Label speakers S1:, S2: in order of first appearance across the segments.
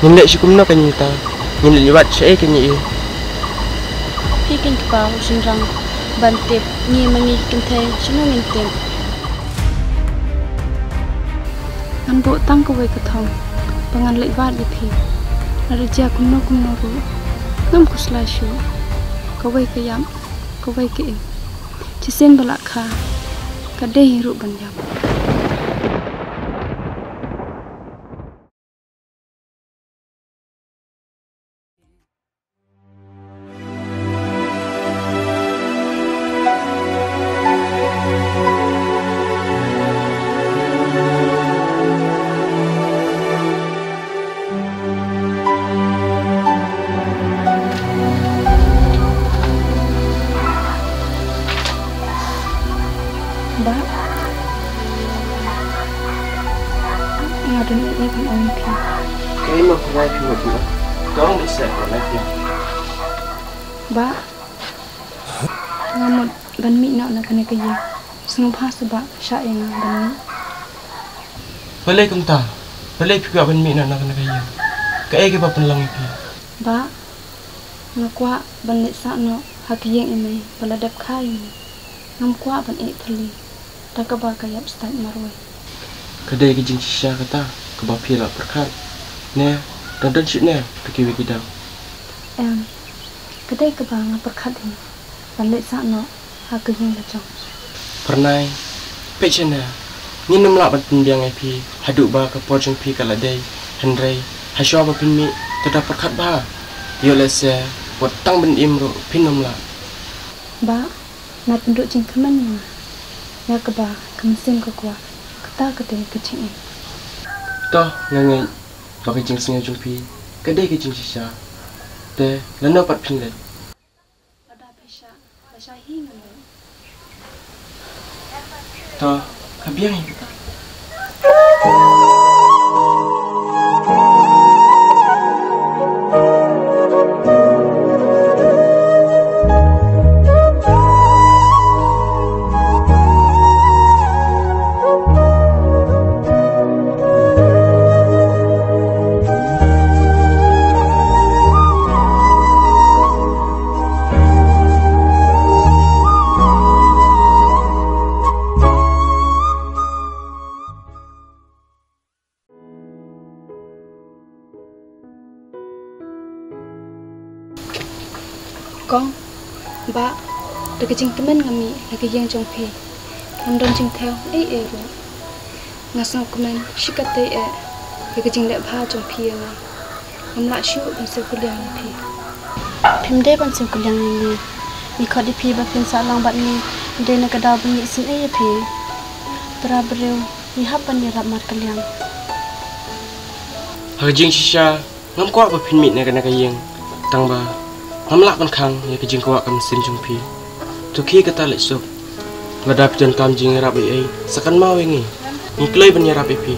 S1: Nhìn lại chứ cũng nó cái gì ta. Nhìn lại bạn sẽ cái gì.
S2: Khi kinh bảo sinh rằng bản tiệp nhi mà nghi kinh thế chứ nó nghìn tiệp. Ngăn bộ tăng của cái thòng và ngăn lại vạt đi phi. Là dia cũng nó ru. Ngâm của sla shu. Có vây cái yam, có vây cái. Chỉ xem bà lạc kha. Cả đây hiru ban yam.
S1: Cái mà không ai phù hợp có một sẽ của nó kia.
S2: Ba, ngamun ban mi nak kena kaya. Senang bahasa ba syak yang ban mi.
S1: Balai kong ta, balai pihak ban mi nak kena kaya. Cái ba penlang itu.
S2: Ba, ngakwa ban lek sak no hakiyeng ini baladap kai. Ngamkwa ban ek thali. Tak ba kayap start marwai.
S1: Kedai ke jing shisha kata, ke ba pihak perkat. Nè, dan chuyện nè, pergi pergi dah.
S2: Kedai ke bang perkat ini. Ban lek sak no hakiyeng bacang.
S1: Pernah, pecah nè. Ni nam lak ban pendiang IP, haduk ba ke pojong pi kaladai, Henry, hasyo ba pin mi, tada perkat ba. Yo lese, buat tang ban imro pin nam lak.
S2: Ba, nak penduk jing kemen ni. Ya ke ba, kemesin ke kuat. Kata kedai kecing ni.
S1: Toh, ngangai, pakai jing sengai jumpi, kedai ke jing shisha. Te, lana pat pin let.
S2: Ada pesha, pesha hingan.
S1: Toh, kabiang ni kita. Con, ba, được cái trình temen ngami lagi yang trong phi, ngam don trình theo rồi, ngasang komen shikate cái trình lệ ba trong phi ngam lại siu ban se kuliang phi, phim deh ban se kuliang ni kau di phi ba phim salang bat ni, deh nak ada bunyi sin phi, berabreu ni hapan ni ramar kuliang. Hajing shisha, ngam kuat ba pin mit nak kena kayeng, tang ba. Ngam lak ban khang ya kejing kawak kam sin jung pi. Tu khi kata lek sup. Ngadap jan kam jing rap ai sakan mau ngi. Ngiklei ban ya rap pi.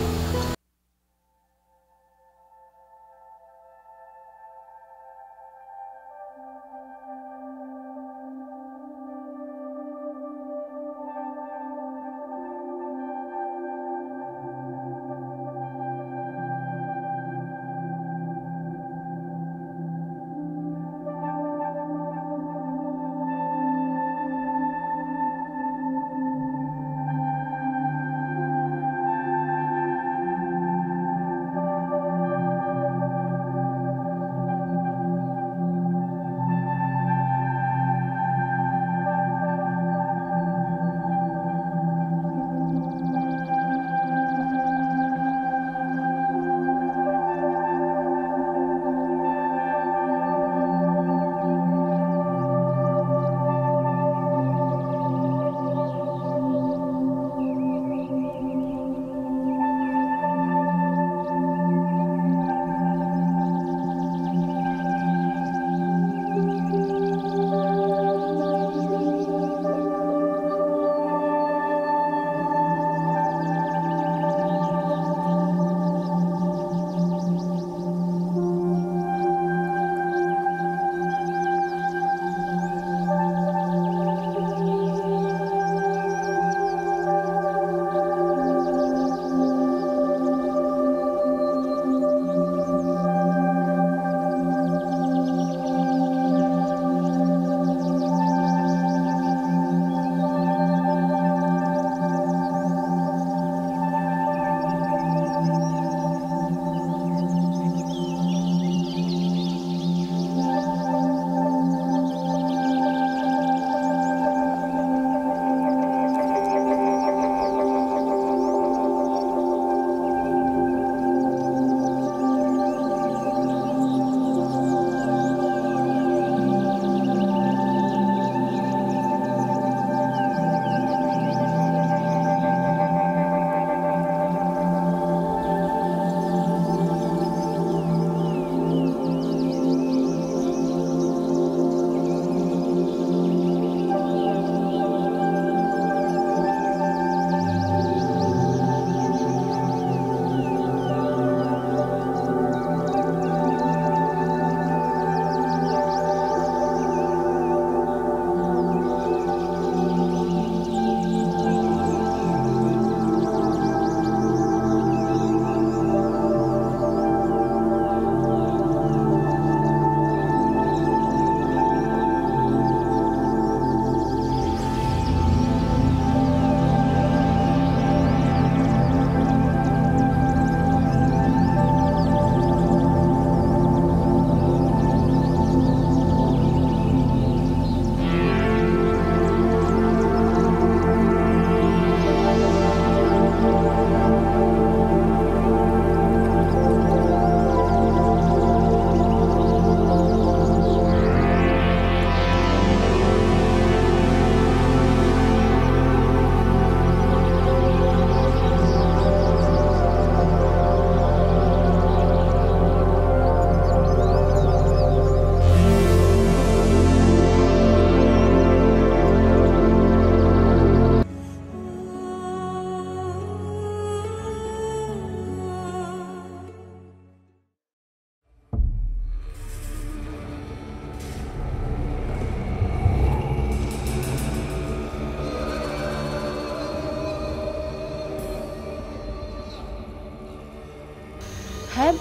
S2: Heb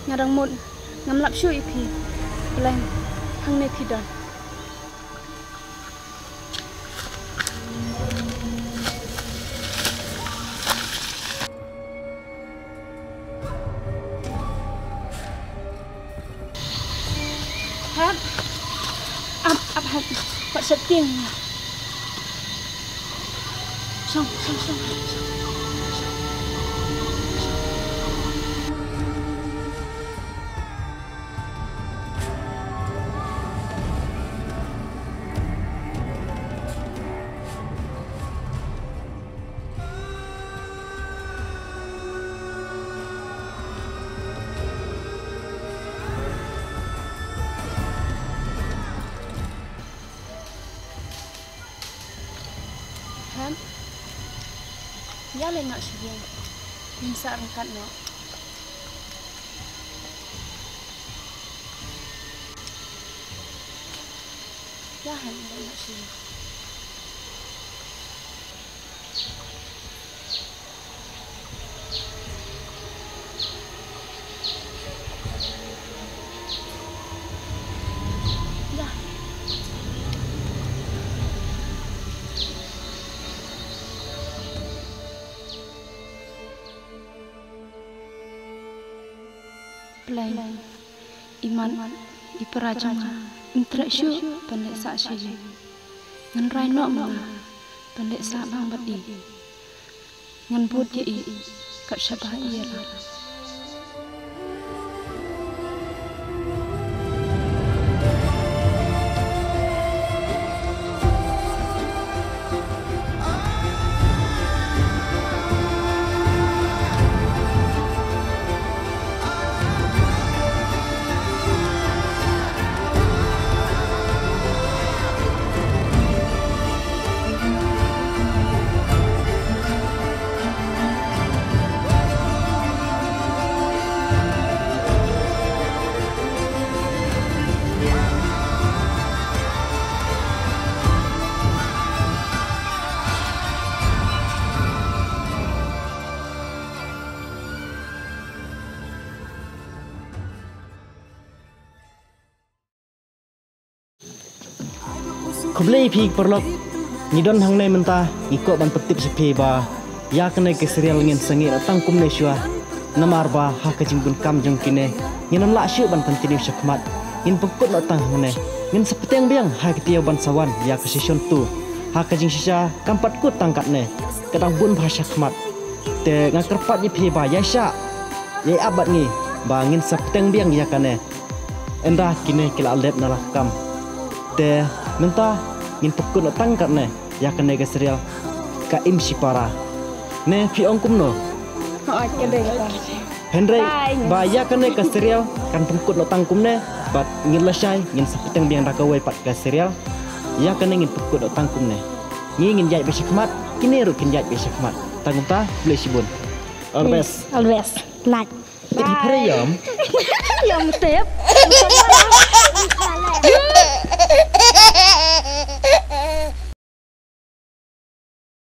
S2: ngarang mut ngam lap shu ipi Beleng hang ne pidon Heb ap heb Pak seting Song Hem ya le nak sih bisa angkat no ya hem le nak sih ya Pelai iman iperajang interaksyu pendek sak syi ngan rai nok ma pendek sak bang badi ngan but ye kat syabah iya lah
S3: Kublai pig perlok ngidon hang nei mentah ngikok ban petip sepi ba ya kene ke serial ngin sengi datang kum ne shua namar ba ha ka jingbun kam jong kine nginam la syu ban continue syakmat ngin pekut datang hang ne ngin sepeteng biang ha ketiau ban sawan ya ke session tu ha ka jing sisa kampat ku tangkat ne kadang bun ba syakmat te ngakerpat ni pi ba ya sya ye abat ngi ba ngin sepeteng biang ya kane endah kine kila let nalah kam te mentah ngin pekut datang kat ne ya kene ke serial ka im sipara ne pi ongkum no Henry ba ya kene ke serial kan pekut datang kum ne bat ngin lasai ngin sepeteng biang rakawai pat ke serial ya kene ngin pekut datang kum ne ngin jai besyakmat kini ru kin jai besyakmat tangum ta boleh sibun
S4: always like
S3: Jadi perayam
S4: yang tep